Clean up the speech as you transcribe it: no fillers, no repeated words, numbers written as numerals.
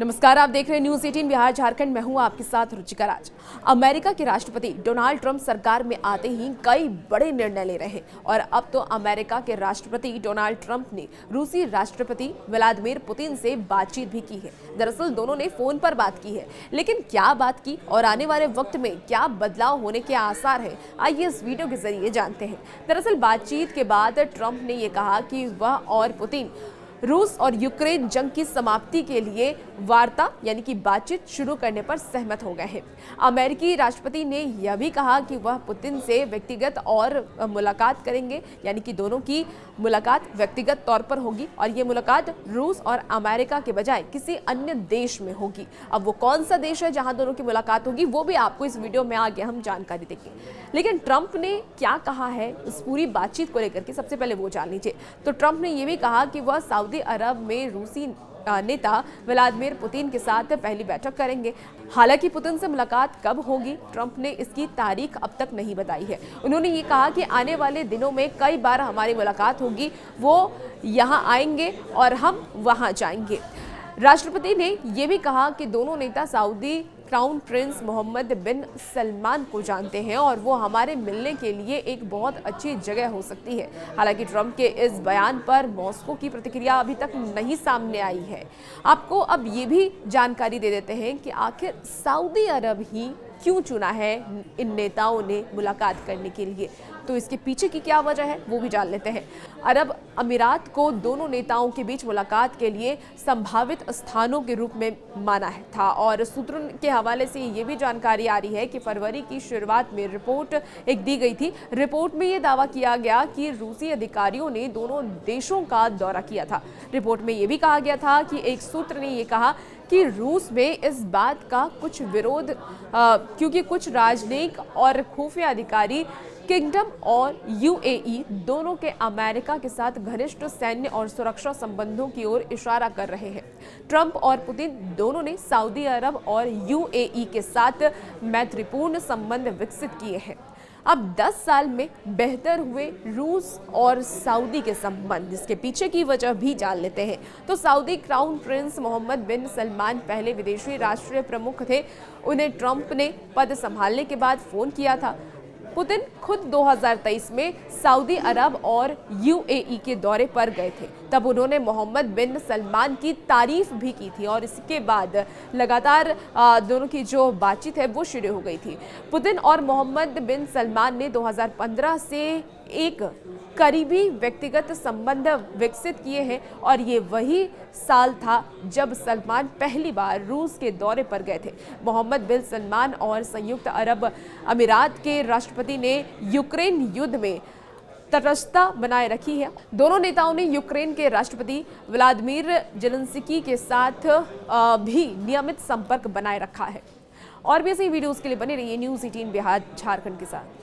नमस्कार, आप देख रहे हैं न्यूज़ 18 बिहार झारखंड। मैं हूं आपके साथ रुचिका राज। अमेरिका के राष्ट्रपति डोनाल्ड ट्रंप सरकार में आते ही कई बड़े निर्णय ले रहे हैं और अब तो अमेरिका के राष्ट्रपति डोनाल्ड ट्रंप ने रूसी राष्ट्रपति व्लादिमीर पुतिन से बातचीत भी की है। दरअसल दोनों ने फोन पर बात की है, लेकिन क्या बात की और आने वाले वक्त में क्या बदलाव होने के आसार है, आइए इस वीडियो के जरिए जानते हैं। दरअसल बातचीत के बाद ट्रंप ने ये कहा कि वह और पुतिन रूस और यूक्रेन जंग की समाप्ति के लिए वार्ता यानी कि बातचीत शुरू करने पर सहमत हो गए हैं। अमेरिकी राष्ट्रपति ने यह भी कहा कि वह पुतिन से व्यक्तिगत और मुलाकात करेंगे, यानी कि दोनों की मुलाकात व्यक्तिगत तौर पर होगी और ये मुलाकात रूस और अमेरिका के बजाय किसी अन्य देश में होगी। अब वो कौन सा देश है जहां दोनों की मुलाकात होगी, वो भी आपको इस वीडियो में आगे हम जानकारी देंगे। लेकिन ट्रंप ने क्या कहा है इस पूरी बातचीत को लेकर के, सबसे पहले वो जान लीजिए। तो ट्रंप ने ये भी कहा कि वह सऊदी अरब में रूसी नेता व्लादिमीर पुतिन के साथ पहली बैठक करेंगे। हालांकि पुतिन से मुलाकात कब होगी, ट्रंप ने इसकी तारीख अब तक नहीं बताई है। उन्होंने ये कहा कि आने वाले दिनों में कई बार हमारी मुलाकात होगी, वो यहाँ आएंगे और हम वहाँ जाएंगे। राष्ट्रपति ने यह भी कहा कि दोनों नेता सऊदी क्राउन प्रिंस मोहम्मद बिन सलमान को जानते हैं और वो हमारे मिलने के लिए एक बहुत अच्छी जगह हो सकती है। हालांकि ट्रंप के इस बयान पर मॉस्को की प्रतिक्रिया अभी तक नहीं सामने आई है। आपको अब ये भी जानकारी दे देते हैं कि आखिर सऊदी अरब ही क्यों चुना है इन नेताओं ने मुलाकात करने के लिए। तो इसके पीछे की क्या वजह है वो भी जान लेते हैं। अरब अमीरात को दोनों नेताओं के बीच मुलाकात के लिए संभावित स्थानों के रूप में माना है था और सूत्रों के हवाले से ये भी जानकारी आ रही है कि फरवरी की शुरुआत में रिपोर्ट एक दी गई थी। रिपोर्ट में ये दावा किया गया कि रूसी अधिकारियों ने दोनों देशों का दौरा किया था। रिपोर्ट में ये भी कहा गया था कि एक सूत्र ने ये कहा कि रूस में इस बात का कुछ विरोध क्योंकि कुछ राजनयिक और खुफिया अधिकारी किंगडम और यूएई दोनों के अमेरिका के साथ घनिष्ठ सैन्य और सुरक्षा संबंधों की ओर इशारा कर रहे हैं। ट्रंप और पुतिन दोनों ने सऊदी अरब और यूएई के साथ मैत्रीपूर्ण संबंध विकसित किए हैं। अब 10 साल में बेहतर हुए रूस और सऊदी के संबंध, इसके पीछे की वजह भी जान लेते हैं। तो सऊदी क्राउन प्रिंस मोहम्मद बिन सलमान पहले विदेशी राष्ट्रीय प्रमुख थे। उन्हें ट्रंप ने पद संभालने के बाद फोन किया था। पुतिन खुद 2023 में सऊदी अरब और यूएई के दौरे पर गए थे। तब उन्होंने मोहम्मद बिन सलमान की तारीफ भी की थी और इसके बाद लगातार दोनों की जो बातचीत है वो शुरू हो गई थी। पुतिन और मोहम्मद बिन सलमान ने 2015 से एक करीबी व्यक्तिगत संबंध विकसित किए हैं और ये वही साल था जब सलमान पहली बार रूस के दौरे पर गए थे। मोहम्मद बिन सलमान और संयुक्त अरब अमीरात के राष्ट्रपति ने यूक्रेन युद्ध में तटस्थता बनाए रखी है। दोनों नेताओं ने यूक्रेन के राष्ट्रपति व्लादिमीर जेलेंस्की के साथ भी नियमित संपर्क बनाए रखा है। और भी ऐसी वीडियोस के लिए बने रहिए न्यूज़ 18 बिहार झारखंड के साथ।